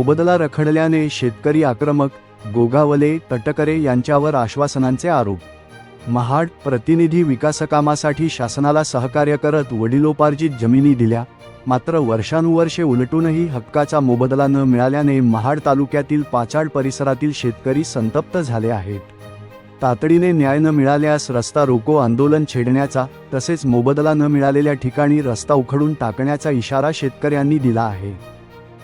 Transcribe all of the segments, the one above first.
मोबदला रखडल्याने शेतकरी आक्रमक, गोगावले, तटकरे यांच्यावर आश्वासनांचे आरोप। महाड प्रतिनिधी विकासकामासाठी शासनाला सहकार्य करत वडिलोपार्जित जमिनी दिल्या, मात्र वर्षानुवर्षे उलटूनही हक्काचा मोबदला न मिळाल्याने महाड तालुक्यातील पाचाड परिसरातील शेतकरी संतप्त झाले आहेत। तातडीने न्याय न मिळाल्यास रस्ता रोको आंदोलन छेडण्याचा तसेच मोबदला न मिळालेल्या ठिकाणी रस्ता उखडून टाकण्याचा इशारा शेतकऱ्यांनी दिला आहे।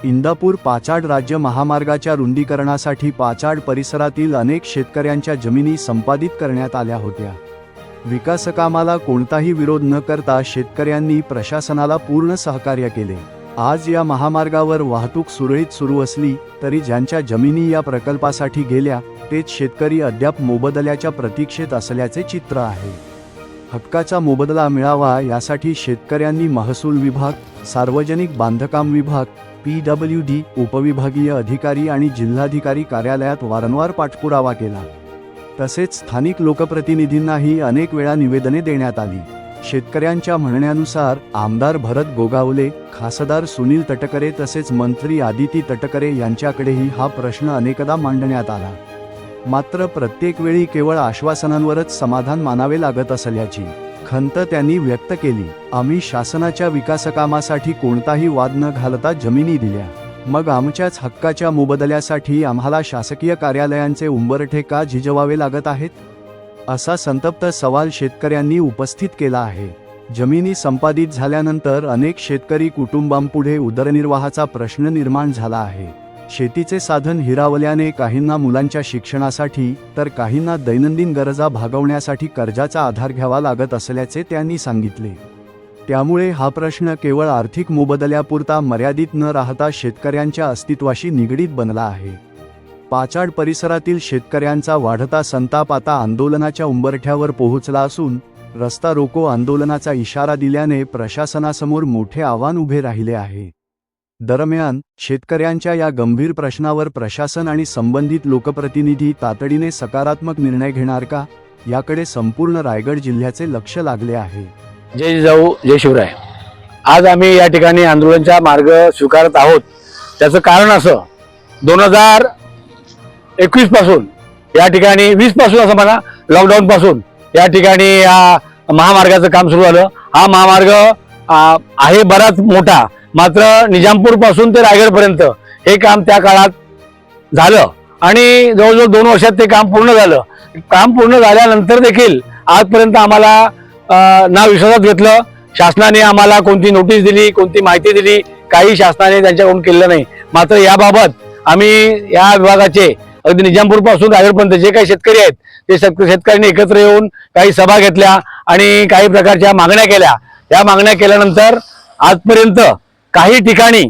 इंदापूर पाचाड राज्य महामार्गाच्या रुंदीकरणासाठी पाचाड परिसरातील अनेक शेतकऱ्यांच्या जमिनी संपादित करण्यात आल्या होत्या। विकासकामाला कोणताही विरोध न करता शेतकऱ्यांनी प्रशासनाला पूर्ण सहकार्य केले। आज या महामार्गावर वाहतूक सुरळीत सुरू असली तरी ज्यांच्या जमिनी या प्रकल्पासाठी गेल्या तेच शेतकरी अद्याप मोबदल्याच्या प्रतीक्षेत असल्याचे चित्र आहे। हक्काचा मोबदला मिळावा यासाठी शेतकऱ्यांनी महसूल विभाग, सार्वजनिक बांधकाम विभाग, PWD, उपविभागीय अधिकारी आणि जिल्हाधिकारी कार्यालयात वारंवार पाठपुरावा केला। तसेच स्थानिक लोकप्रतिनिधींनाही अनेक वेळा निवेदने देण्यात आली। शेतकऱ्यांच्या म्हणण्यानुसार आमदार भरत गोगावले, खासदार सुनील तटकरे तसेच मंत्री आदिती तटकरे यांच्याकडेही हा प्रश्न अनेकदा मांडण्यात आला, मात्र प्रत्येक वेळी केवळ आश्वासनांवरच समाधान मानावे लागत असल्याची खंत त्यांनी व्यक्त केली। आम्ही शासनाच्या विकासकामासाठी कोणताही वाद न घालता जमिनी दिल्या, मग आमच्याच हक्काच्या मोबदल्यासाठी आम्हाला शासकीय कार्यालयांचे उंबरठे का झिजवावे लागत आहेत, असा संतप्त सवाल शेतकऱ्यांनी उपस्थित केला आहे। जमिनी संपादित झाल्यानंतर अनेक शेतकरी कुटुंबांपुढे उदरनिर्वाहाचा प्रश्न निर्माण झाला आहे। शेतीचे साधन हिरावल्याने काहींना मुलांच्या शिक्षणासाठी तर काहींना दैनंदिन गरजा भागवण्यासाठी कर्जाचा आधार घ्यावा लागत असल्याचे त्यांनी सांगितले। त्यामुळे हा प्रश्न केवळ आर्थिक मोबदल्यापुरता मर्यादित न राहता शेतकऱ्यांच्या अस्तित्वाशी निगडीत बनला आहे। पाचाड परिसरातील शेतकऱ्यांचा वाढता संताप आता आंदोलनाच्या उंबरठ्यावर पोहोचला असून रस्ता रोको आंदोलनाचा इशारा दिल्याने प्रशासनासमोर मोठे आव्हान उभे राहिले आहे। दरम्यान शेतकऱ्यांच्या या गंभीर प्रश्नावर प्रशासन आणि संबंधित लोकप्रतिनिधी तातडीने सकारात्मक निर्णय घेणार का, याकडे संपूर्ण रायगड जिल्ह्याचे लक्ष लागले आहे। जय जिजाऊ जय शिवराय। आज आम्ही या ठिकाणी आंदोलनाचा मार्ग स्वीकारत आहोत। त्याचं कारण असं, 2021 पासून या ठिकाणी 20 पासून असं म्हणा, लॉकडाऊन पासून या ठिकाणी या महामार्गाचं काम सुरू झालं। हा महामार्ग आहे बराच मोठा, मात्र निजामपूर पासून ते रायगड पर्यंत हे काम त्या काळात झालं आणि जवळजवळ 2 वर्षात ते काम पूर्ण झालं। काम पूर्ण झाल्यानंतर देखील आजपर्यंत आम्हाला ना विश्वासात घेतलं। शासनाने आम्हाला कोणती नोटीस दिली, कोणती माहिती दिली, काही शासनाने त्यांच्याकडून केलं नाही। मात्र याबाबत आम्ही या विभागाचे अगदी निजामपूर पासून रायगडपर्यंत जे काही शेतकरी आहेत ते शेतकऱ्यांनी एकत्र येऊन काही सभा घेतल्या आणि काही प्रकारच्या मागण्या केल्या। या मागण्या केल्यानंतर आजपर्यंत काही ठिकाणी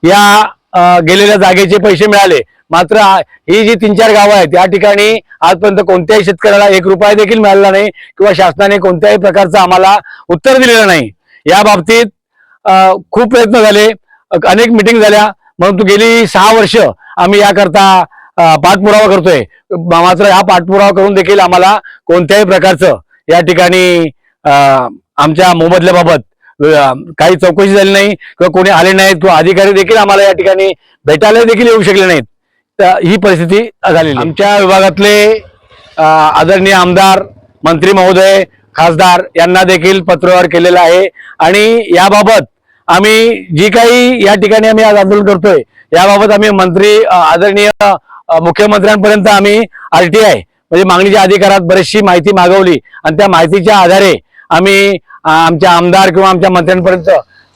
या गेलेल्या जागेचे पैसे मिळाले, मात्र ही जी 3-4 गावं आहेत या ठिकाणी आजपर्यंत कोणत्याही शेतकऱ्याला 1 रुपया देखील मिळाला नाही किंवा शासनाने कोणत्याही प्रकारचं आम्हाला उत्तर दिलेलं नाही। या बाबतीत खूप प्रयत्न झाले, अनेक मीटिंग झाल्या, परंतु गेली 6 वर्ष आम्ही याकरता पाठपुरावा करतोय, मात्र हा पाठपुरावा करून देखील आम्हाला कोणत्याही प्रकारचं या ठिकाणी आमच्या मोबदल्याबाबत काही चौकशी झाली नाही किंवा कोणी आले नाहीत किंवा अधिकारी देखील आम्हाला या ठिकाणी भेटायला देखील येऊ शकले नाहीत। ही परिस्थिती झालेली। आमच्या विभागातले आदरणीय आमदार, मंत्री महोदय, खासदार यांना देखील पत्रव्यवहार केलेला आहे आणि याबाबत आम्ही जी काही या ठिकाणी आम्ही आज आंदोलन करतोय याबाबत आम्ही मंत्री आदरणीय मुख्यमंत्र्यांपर्यंत आम्ही RTI म्हणजे मागणीच्या अधिकारात बरीचशी माहिती मागवली आणि त्या माहितीच्या आधारे आम्ही आमच्या आमदार किंवा आमच्या मंत्र्यांपर्यंत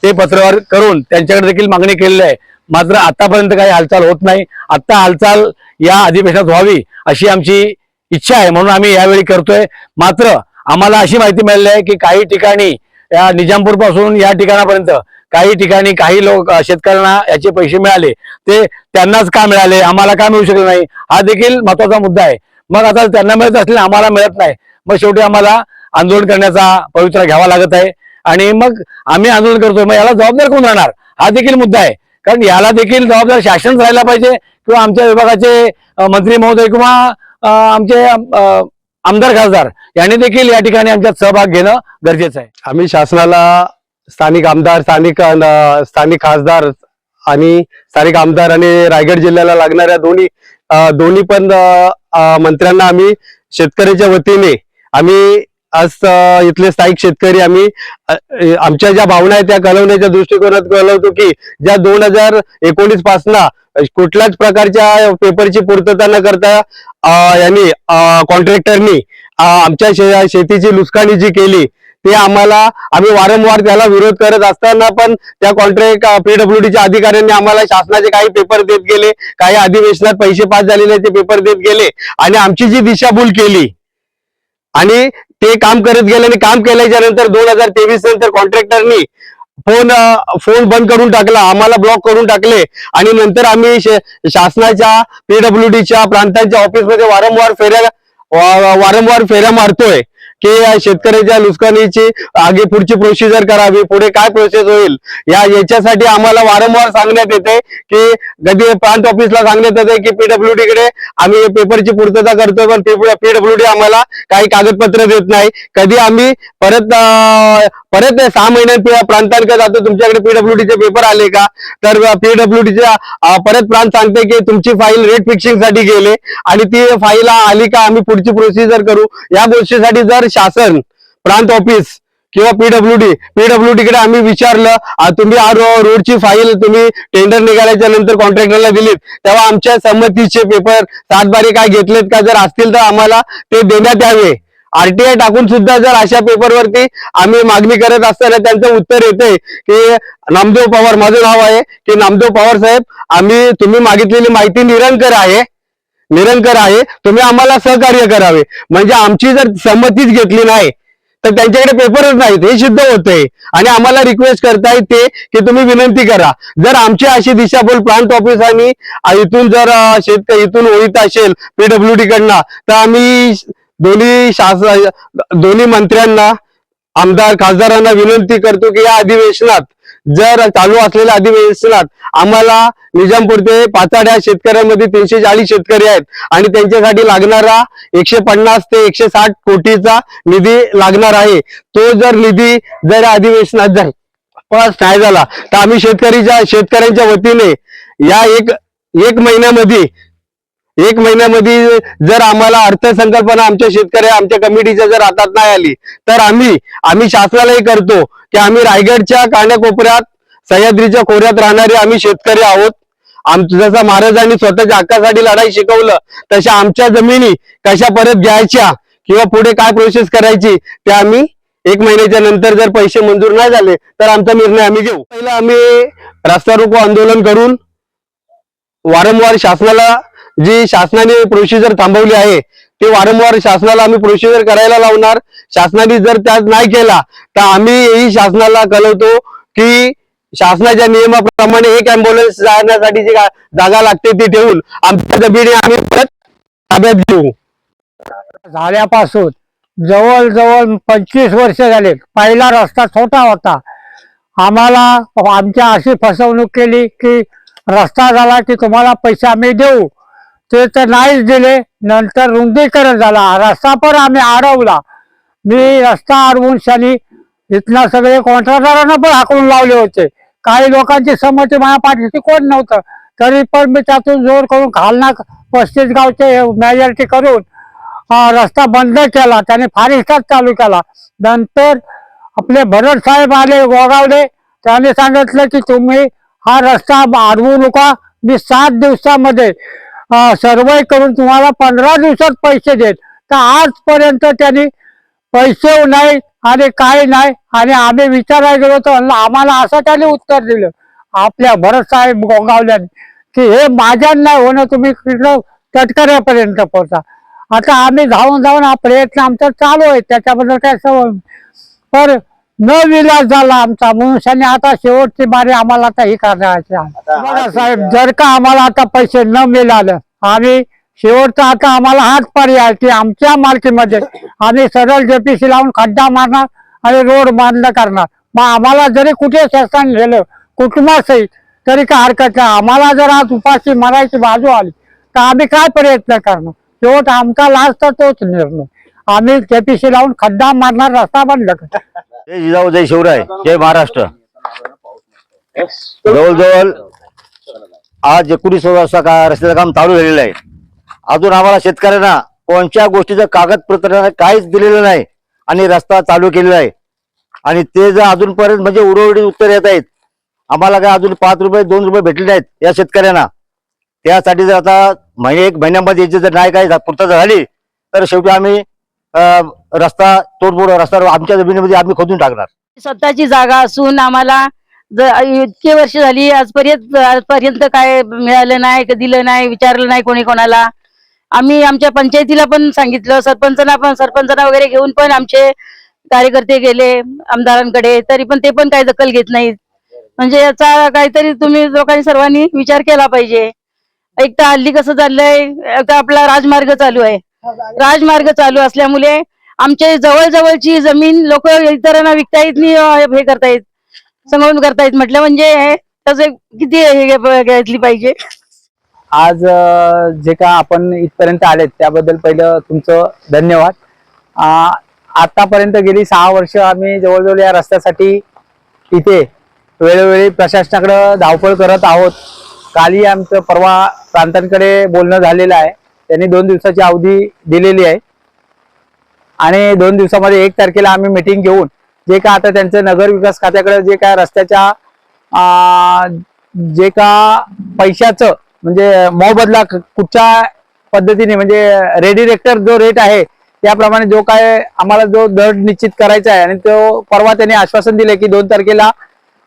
ते पत्रव्यवहार करून त्यांच्याकडे देखील मागणी केलेली आहे। मात्र आतापर्यंत काही हालचाल होत नाही। आता हालचाल या अधिवेशनात व्हावी अशी आमची इच्छा आहे, म्हणून आम्ही यावेळी करतोय। मात्र आम्हाला अशी माहिती मिळाली आहे की काही ठिकाणी या निजामपूर पासून या ठिकाणापर्यंत काही ठिकाणी काही लोक शेतकऱ्यांना याचे पैसे मिळाले, ते त्यांनाच का मिळाले, आम्हाला का मिळू शकले नाही, हा देखील महत्त्वाचा मुद्दा आहे। मग आता त्यांना मिळत असले आम्हाला मिळत नाही, मग शेवटी आम्हाला आंदोलन करण्याचा पवित्रा घ्यावा लागत आहे आणि मग आम्ही आंदोलन करतोय। मग याला जबाबदार कोण राहणार, हा देखील मुद्दा आहे, कारण याला देखील जबाबदार शासन राहायला पाहिजे किंवा आमच्या विभागाचे मंत्री महोदय किंवा आमचे आमदार खासदार यांनी देखील या ठिकाणी आमच्यात सहभाग घेणं गरजेचं आहे। आम्ही शासनाला स्थानिक आमदार, स्थानिक खासदार आणि स्थानिक आमदार आणि रायगड जिल्ह्याला लागणाऱ्या दोन्ही पण मंत्र्यांना आम्ही शेतकऱ्याच्या वतीने आम्ही आज इथले स्थायिक शेतकरी आम्ही आमच्या ज्या भावना आहेत त्या कळवण्याच्या दृष्टिकोनात कळवतो की ज्या 2019 पासनं कुठल्याच प्रकारच्या पेपरची पूर्तता न करता यांनी कॉन्ट्रॅक्टरनी आमच्या शेतीची नुकसानी जी केली ते आम्ही वारंवार त्याला विरोध करत असताना पण त्या कॉन्ट्रॅक्ट पीडब्ल्यूडीच्या अधिकाऱ्यांनी आम्हाला शासनाचे काही पेपर देत गेले, काही अधिवेशनात पैसे पास झालेले ते पेपर देत गेले आणि आमची जी दिशाभूल केली आणि ते काम करत गेले आणि काम केल्याच्या नंतर 2023 नंतर कॉन्ट्रॅक्टरनी फोन बंद करून टाकला, आम्हाला ब्लॉक करून टाकले आणि नंतर आम्ही शासनाच्या पीडब्ल्यूडीच्या प्रांतांच्या ऑफिसमध्ये वारंवार फेऱ्या मारतोय की शेतकऱ्याच्या नुकसानीची आगे पुढची प्रोसिजर करावी, पुढे काय प्रोसेस होईल याच्यासाठी आम्हाला वारंवार सांगण्यात येते की कधी प्रांत ऑफिसला सांगण्यात येते की पीडब्ल्यूडी कडे आम्ही पेपरची पूर्तता करतोय पण पीडब्ल्यूडी आम्हाला काही कागदपत्र देत नाही. कधी आम्ही परत 6 महिन्यांनी प्रांतांकडे जातो, तुमच्याकडे पीडब्ल्यूडीचे पेपर आले का, तर पीडब्ल्यूडीच्या परत प्रांत सांगते की तुमची फाईल रेट फिक्सिंग साठी गेले आणि ती फाईल आली का आम्ही पुढची प्रोसिजर करू. या गोष्टीसाठी जर शासन प्रांत ऑफिस किंवा पीडब्ल्यूडी कडे आम्ही विचारलं, तुम्ही रोडची फाईल तुम्ही टेंडर निघाल्याच्या नंतर कॉन्ट्रॅक्टरला दिलीत तेव्हा आमच्या संमतीचे पेपर 7/12 काय घेतलेत का, जर असतील तर आम्हाला ते देण्यात यावे. आरटीआय टाकून सुद्धा जर अशा पेपरवरती आम्ही मागणी करत असताना त्यांचं उत्तर येते की नामदेव पवार, माझं नाव आहे की नामदेव पवार साहेब, तुम्ही मागितलेली माहिती निरंकर आहे, तुम्ही आम्हाला सहकार्य करावे. म्हणजे आमची जर संमतीच घेतली नाही तर त्यांच्याकडे पेपरच नाहीत हे सिद्ध होतंय आणि आम्हाला रिक्वेस्ट करता येते की तुम्ही विनंती करा. जर आमची अशी दिशाभूल प्रांत ऑफिसांनी इथून जर इथून होईत असेल पीडब्ल्यूडी कडनं तर आम्ही दोन्ही मंत्र्यांना, आमदार खासदारांना विनंती करतो की या अधिवेशनात जर चालू असलेल्या अधिवेशनात आम्हाला निजामपूर ते पाचाड्या शेतकऱ्यांमध्ये 340 शेतकरी आहेत आणि त्यांच्यासाठी लागणारा 150 ते 160 कोटीचा निधी लागणार आहे. तो जर निधी जर अधिवेशनात जर पास नाही झाला तर आम्ही शेतकऱ्यांच्या वतीने या एक महिन्यामध्ये जर आम्हाला अर्थसंकल्पना आमच्या कमिटीच्या जर हातात नाही आली तर आम्ही शासनालाही करतो की आम्ही रायगडच्या कानाकोपऱ्यात सह्याद्रीच्या खोऱ्यात राहणारे आम्ही शेतकरी आहोत. जसं महाराजांनी स्वतःच्या हक्कासाठी लढाई शिकवलं तशा आमच्या जमिनी कशा परत घ्यायच्या किंवा पुढे काय प्रोसेस करायची ते आम्ही 1 महिन्याच्या नंतर जर पैसे मंजूर नाही झाले तर आमचा निर्णय आम्ही घेऊ. पहिलं आम्ही रस्ता रोको आंदोलन करून वारंवार शासनाला जी शासनाने प्रोसिजर थांबवली आहे ते वारंवार शासनाला आम्ही प्रोसिजर करायला लावणार. शासनाने जर त्यात नाही केला तर आम्ही शासनाला कळवतो की शासनाच्या नियमाप्रमाणे एक अँब्युलन्स जाण्यासाठी जी जागा लागते ती ठेवून आमच्या जमिनी आम्ही परत ताब्यात घेऊ. झाल्यापासून जवळजवळ 25 वर्ष झाले. पहिला रस्ता छोटा होता, आम्हाला आमच्या अशी फसवणूक केली की रस्ता झाला की तुम्हाला पैसे आम्ही देऊ, ते तर नाहीच दिले. नंतर रुंदीकरण झाला, रस्ता पण आम्ही अडवला. मी रस्ता अडवून शनी इथनं सगळे कॉन्ट्रॅक्टरांना पण हाकलून लावले होते. काही लोकांची संमती माझ्या पाठीशी कोण नव्हतं, तरी पण मी त्यातून जोर करून खालना 35 गावचे मेजॉरिटी करून रस्ता बंद केला. त्याने फारिस्टात चालू केला. नंतर आपले भरत साहेब आले गोगावले, त्याने सांगितलं की तुम्ही हा रस्ता अडवू नका, मी 7 दिवसामध्ये सर्वे करून तुम्हाला 15 दिवसात पैसे देत. तर आजपर्यंत त्यांनी पैसे नाही आणि काही नाही. आणि आम्ही विचारायला गेलो तर आम्हाला असं त्यांनी उत्तर दिलं आपल्या भरत साहेब गोगावल्याने की हे माझ्या नाही होणं, तुम्ही तटकऱ्यापर्यंत पोहोचा. आता आम्ही धावून हा प्रयत्न आमचा चालू आहे, त्याच्याबद्दल काय सवय पर न विलास झाला आमचा. मनुष्याने आता शेवटची बारी आम्हाला आता ही करायची आहे. साहेब जर का आम्हाला आता पैसे न मिळाले आम्ही शेवटचा आता आम्हाला हाच पर्याय की आमच्या मालकीमध्ये आम्ही सरळ जेपीसी लावून खड्डा मारणार आणि रोड बंद करणार. मग आम्हाला जरी कुठे शासन गेलं कुटुंबासहित तरी काय हरकत नाही. आम्हाला जर आज उपाशी मरायची बाजू आली तर आम्ही काय प्रयत्न करणार. शेवट आमचा लास्ट तोच निर्णय, आम्ही जेपीसी लावून खड्डा मारणार, रस्ता बंद करणार. जय जिजाऊ, जय शिवराय, जय महाराष्ट्र. जवळजवळ आज 19 वर्षा का रस्त्याचं काम चालू झालेलं आहे. अजून आम्हाला शेतकऱ्यांना कोणत्या गोष्टीचं कागदपत्र काहीच दिलेलं नाही आणि रस्ता चालू केलेला आहे. आणि ते जर अजूनपर्यंत म्हणजे उडवडी उत्तर येत आहेत. आम्हाला काय अजून 5 रुपये 2 रुपये भेटले नाहीत या शेतकऱ्यांना. त्यासाठी जर आता एक महिन्यामध्ये याची जर नाही काही पूर्तता झाली तर शेवटी आम्ही रस्ता तोडफोड रस्ता आमच्या जमिनीमध्ये आम्ही खोदून टाकणार. स्वतःची जागा असून आम्हाला इतके वर्ष झाली आजपर्यंत काय मिळालं नाही, दिलं नाही, विचारलं नाही कोणी कोणाला. आम्ही आमच्या पंचायतीला पण सांगितलं, सरपंचांना वगैरे घेऊन पण आमचे कार्यकर्ते गेले आमदारांकडे, तरी पण ते पण काही दखल घेत नाहीत. म्हणजे याचा काहीतरी तुम्ही लोकांनी सर्वांनी विचार केला पाहिजे. एक तर हल्ली कसं चाललंय, आता आपला राजमार्ग चालू आहे. राजमार्ग चालू असल्यामुळे आमच्या जवळजवळची जमीन लोक इतरांना विकतायत नाही, हे करतायत, संगोपन करतायत. म्हटलं म्हणजे त्याचे किती हे घेतली पाहिजे. आज जे का आपण इथपर्यंत आलेत त्याबद्दल पहिलं तुमचं धन्यवाद. आतापर्यंत गेली 6 वर्ष आम्ही जवळजवळ या रस्त्यासाठी इथे वेळोवेळी प्रशासनाकडे धावपळ करत आहोत. कालही आमचं परवा प्रांतांकडे बोलणं झालेलं आहे. त्यांनी 2 दिवसाची अवधी दिलेली आहे आणि 2 दिवसामध्ये 1 तारखेला आम्ही मीटिंग घेऊन जे का आता त्यांचं नगर विकास खात्याकडे जे काय रस्त्याच्या जे का पैशाचं म्हणजे मोबदला कुठच्या पद्धतीने म्हणजे रेडिरेक्टर जो रेट आहे त्याप्रमाणे जो काय आम्हाला जो दर निश्चित करायचा आहे आणि तो परवा त्यांनी आश्वासन दिले की 2 तारखेला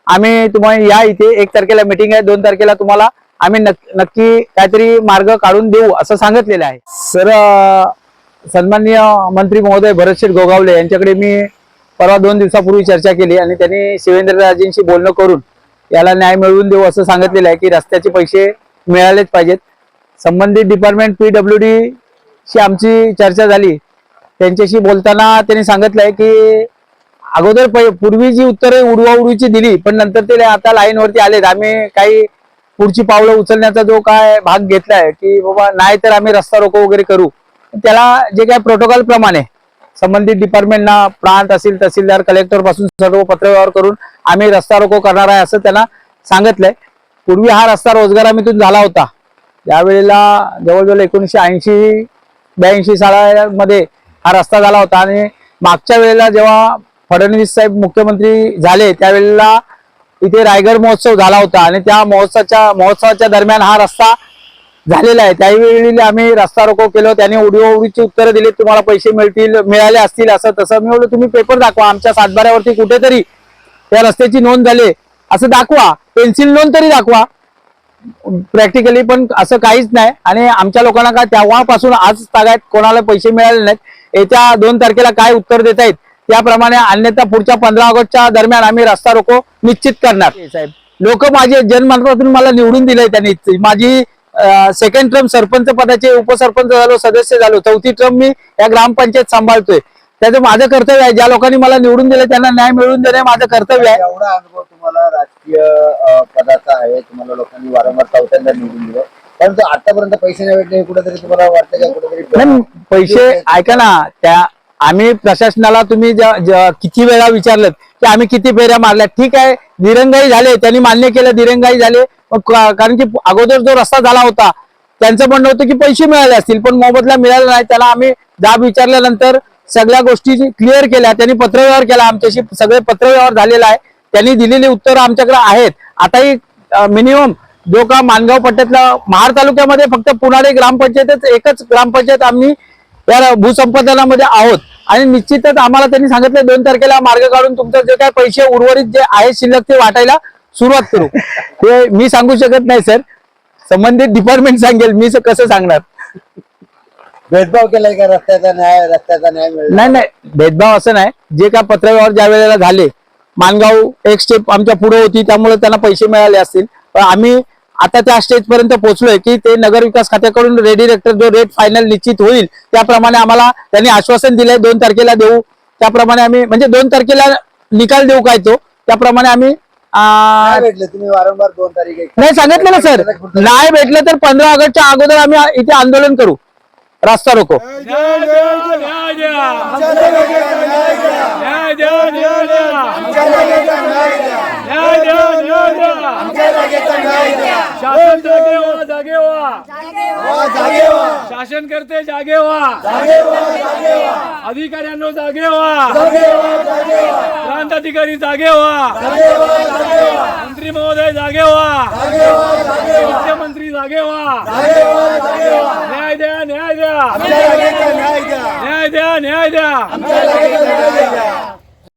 आम्ही तुम्हाला या इथे 1 तारखेला मीटिंग आहे, 2 तारखेला तुम्हाला आम्ही नक्की काहीतरी मार्ग काढून देऊ असं सांगितलेलं आहे. सर, सन्माननीय मंत्री महोदय भरतशेठ गोगावले यांच्याकडे मी परवा 2 दिवसापूर्वी चर्चा केली आणि त्यांनी शिवेंद्रराजेंशी बोलणं करून याला न्याय मिळवून देऊ असं सांगितलेलं आहे की रस्त्याचे पैसे मिळालेच पाहिजेत. संबंधित डिपार्टमेंट PWD शी आमची चर्चा झाली. त्यांच्याशी बोलताना त्यांनी सांगितलंय की अगोदर पूर्वी जी उत्तरे उडवाउडवीची दिली पण नंतर ते आता लाईनवरती आलेत. आम्ही काही पुढची पावलं उचलण्याचा जो काय भाग घेतलाय की बाबा नाही तर आम्ही रस्ता रोको वगैरे करू, त्याला जे काय प्रोटोकॉल प्रमाणे संबंधित डिपार्टमेंटना प्रांत असेल, तहसीलदार, कलेक्टर पासून सर्व पत्रव्यवहार करून आम्ही रस्ता रोको करणार आहे असं त्यांना सांगितलंय. पूर्वी हा रस्ता रोजगारामीतून झाला होता. यावेळेला जवळजवळ 1980-82 सालामध्ये हा रस्ता झाला होता आणि मागच्या वेळेला जेव्हा फडणवीस साहेब मुख्यमंत्री झाले त्यावेळेला इथे रायगड महोत्सव झाला होता आणि त्या महोत्सवाच्या दरम्यान हा रस्ता झालेला आहे. त्यावेळी आम्ही रस्ता रोको केलं. त्यांनी उडीची उत्तरं दिली, तुम्हाला पैसे मिळाले असतील असं तसं. मी बोललो तुम्ही पेपर दाखवा, आमच्या सातबाऱ्यावरती कुठेतरी त्या रस्त्याची नोंद झाली असं दाखवा, पेन्सिल नोंद तरी दाखवा प्रॅक्टिकली. पण असं काहीच नाही आणि आमच्या लोकांना काय तेव्हापासून आज तागायत कोणाला पैसे मिळाले नाहीत. येत्या 2 तारखेला काय उत्तर देत आहेत त्याप्रमाणे, अन्यथा पुढच्या 15 ऑगस्टच्या दरम्यान आम्ही रस्ता रोको निश्चित करणार. साहेब, लोक माझे जन्मतापासून मला निवडून दिले. त्यांनी माझी 2nd टर्म सरपंच पदाचे उपसरपंच झालो, सदस्य झालो, 4थी टर्म मी या ग्रामपंचायत सांभाळतोय. त्याचं माझं कर्तव्य आहे. ज्या लोकांनी मला निवडून दिले त्यांना न्याय मिळवून देणे माझं कर्तव्य आहे. एवढा अनुभव तुम्हाला राजकीय पदाचा आहे, तुम्हाला लोकांनी वारंवार 4थ्यांदा निवडून दिलं, परंतु आतापर्यंत पैसे नाही भेटले, कुठेतरी तुम्हाला वाटतं का कुठेतरी पैसे ऐका ना, त्या आम्ही प्रशासनाला तुम्ही किती वेळा विचारलं की आम्ही किती फेऱ्या मारल्या, ठीक आहे दिरंगाई झाले, त्यांनी मान्य केलं दिरंगाई झाले. कारण की अगोदर जो रस्ता झाला होता त्यांचं म्हणणं होतं की पैसे मिळाले असतील पण मोबदला मिळाला नाही. त्याला आम्ही जाब विचारल्यानंतर सगळ्या गोष्टी क्लिअर केल्या. त्यांनी पत्रव्यवहार केला, आमच्याशी सगळे पत्रव्यवहार झालेला आहे. त्यांनी दिलेली उत्तरं आमच्याकडे आहेत. आताही मिनिमम जो का मानगाव पट्ट्यातला महाड तालुक्यामध्ये फक्त पुणारी ग्रामपंचायतच एकच ग्रामपंचायत आम्ही या भूसंपादनामध्ये आहोत आणि निश्चितच आम्हाला त्यांनी सांगितलं 2 तारखेला मार्ग काढून तुमचं जे काय पैसे उर्वरित जे आहे शिल्लक ते वाटायला सुरुवात करू. ते मी सांगू शकत नाही सर, संबंधित डिपार्टमेंट सांगेल, मी कसं सांगणार. भेदभाव केलाय का रस्त्याचा न्याय मिळाला? नाही, भेदभाव असं नाही. जे काय पत्रव्यवहार ज्या वेळेला झाले, मानगाव एक स्टेप आमच्या पुढे होती त्यामुळे त्यांना पैसे मिळाले असतील, पण आम्ही आता त्या स्टेज पर्यंत पोहोचलोय की ते नगर विकास खात्याकडून रेडिरेक्टर जो रेट फायनल निश्चित होईल त्याप्रमाणे आम्हाला त्यांनी आश्वासन दिलंय 2 तारखेला देऊ. त्याप्रमाणे आम्ही म्हणजे 2 तारखेला निकाल देऊ काय तो त्याप्रमाणे आम्ही भेटले. तुम्ही वारंवार 2 तारीख नाही सांगितलं ना सर, नाही भेटलं तर 15 ऑगस्टच्या अगोदर आम्ही इथे आंदोलन करू, रस्ता रोको. न्याय द्या. शासन जागे व्हा, जागे व्हा, शासन करते जागे व्हा, अधिकाऱ्यांनो जागे व्हा, प्रांत अधिकारी जागे व्हा, मंत्री महोदय जागे व्हा, मुख्यमंत्री जागे व्हा, न्याय द्या, न्याय द्या, न्याय द्या, न्याय द्या.